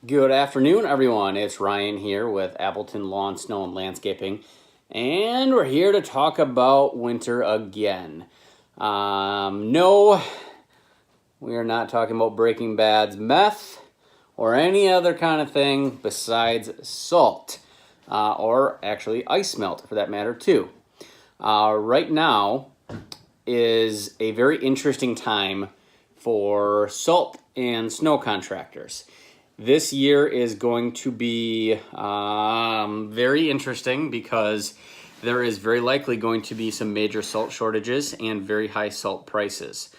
Good afternoon, everyone. It's Ryan here with Appleton Lawn Snow Landscaping, and we're here to talk about winter again. No, we are not talking about Breaking Bad's meth or any other kind of thing besides salt, or actually ice melt for that matter, too. Right now is a very interesting time for salt and snow contractors. This year is going to be very interesting because there is very likely going to be some major salt shortages and very high salt prices.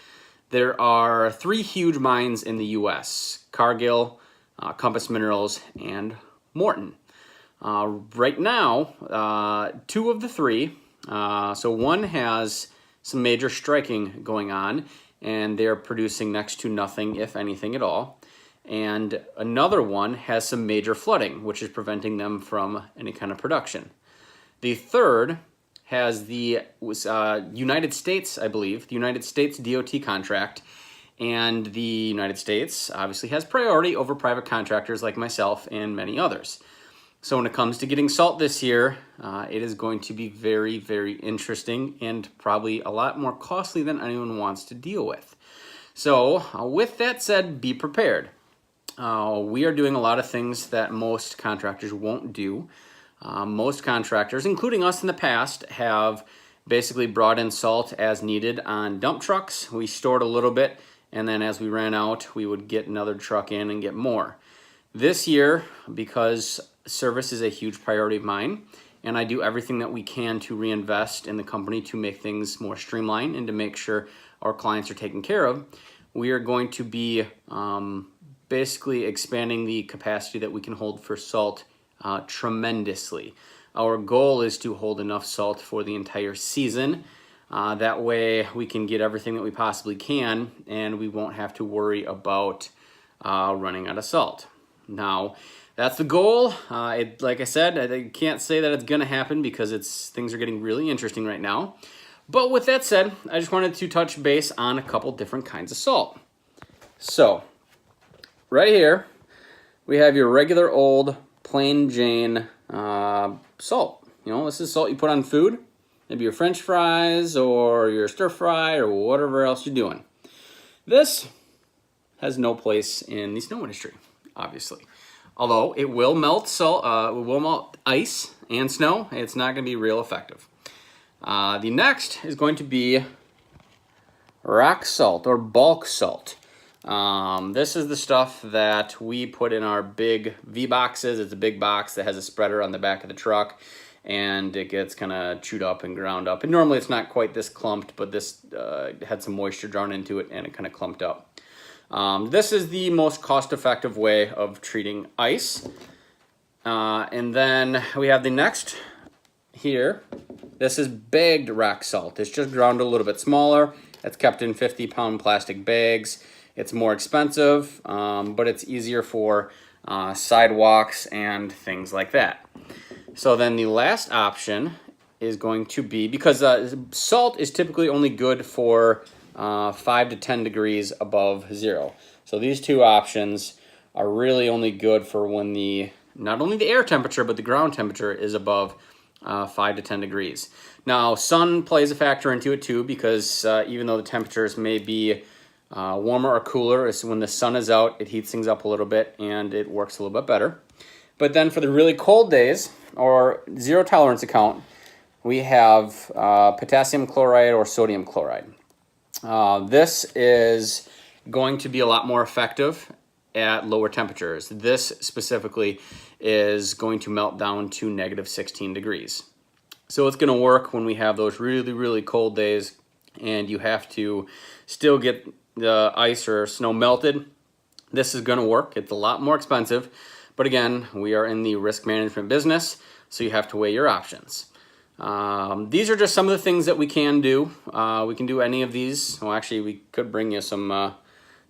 There are three huge mines in the U.S., Cargill, Compass Minerals, and Morton. Right now, two of the three, so one has some major striking going on, and they're producing next to nothing, if anything at all. And another one has some major flooding, which is preventing them from any kind of production. The third has the United States, I believe, the United States DOT contract, and the United States obviously has priority over private contractors like myself and many others. So when it comes to getting salt this year, it is going to be very, very interesting and probably a lot more costly than anyone wants to deal with. So with that said, be prepared. We are doing a lot of things that most contractors won't do. Most contractors, including us in the past, have basically brought in salt as needed on dump trucks. We stored a little bit, and then as we ran out, we would get another truck in and get more. This year, because service is a huge priority of mine, and I do everything that we can to reinvest in the company to make things more streamlined and to make sure our clients are taken care of, we are going to be basically expanding the capacity that we can hold for salt tremendously. Our goal is to hold enough salt for the entire season. That way we can get everything that we possibly can, and we won't have to worry about running out of salt. Now, that's the goal. Like I said, I can't say that it's going to happen because things are getting really interesting right now. But with that said, I just wanted to touch base on a couple different kinds of salt. So, right here, we have your regular old plain Jane salt. You know, this is salt you put on food, maybe your French fries or your stir fry or whatever else you're doing. This has no place in the snow industry, obviously. Although it will melt salt, it will melt ice and snow. It's not going to be real effective. The next is going to be rock salt or bulk salt. This is the stuff that we put in our big V boxes. It's a big box that has a spreader on the back of the truck, and it gets kind of chewed up and ground up. And normally it's not quite this clumped, but this had some moisture drawn into it and it kind of clumped up. This is the most cost-effective way of treating ice. And then we have the next here. This is bagged rock salt. It's just ground a little bit smaller. It's kept in 50-pound plastic bags. It's more expensive, but it's easier for sidewalks and things like that. So then the last option is going to be, because salt is typically only good for 5 to 10 degrees above zero. So these two options are really only good for when not only the air temperature, but the ground temperature is above 5 to 10 degrees. Now, sun plays a factor into it too, because even though the temperatures may be warmer or cooler, is when the sun is out, it heats things up a little bit and it works a little bit better. But then for the really cold days or zero tolerance account, we have potassium chloride or sodium chloride. This is going to be a lot more effective at lower temperatures. This specifically is going to melt down to negative 16 degrees. So it's going to work when we have those really, really cold days and you have to still get the ice or snow melted. This is going to work. It's a lot more expensive, but again, we are in the risk management business, so you have to weigh your options. These are just some of the things that we can do. We can do any of these. Well, actually, we could bring you some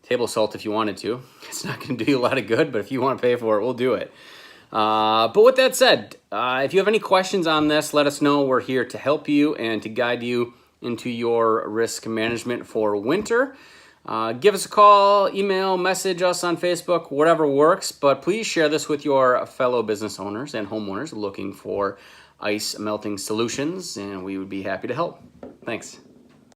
table salt if you wanted to. It's not going to do you a lot of good, but if you want to pay for it, we'll do it. But with that said, if you have any questions on this, let us know. We're here to help you and to guide you into your risk management for winter. Give us a call, email, message us on Facebook, whatever works. But please share this with your fellow business owners and homeowners looking for ice melting solutions, and we would be happy to help. Thanks.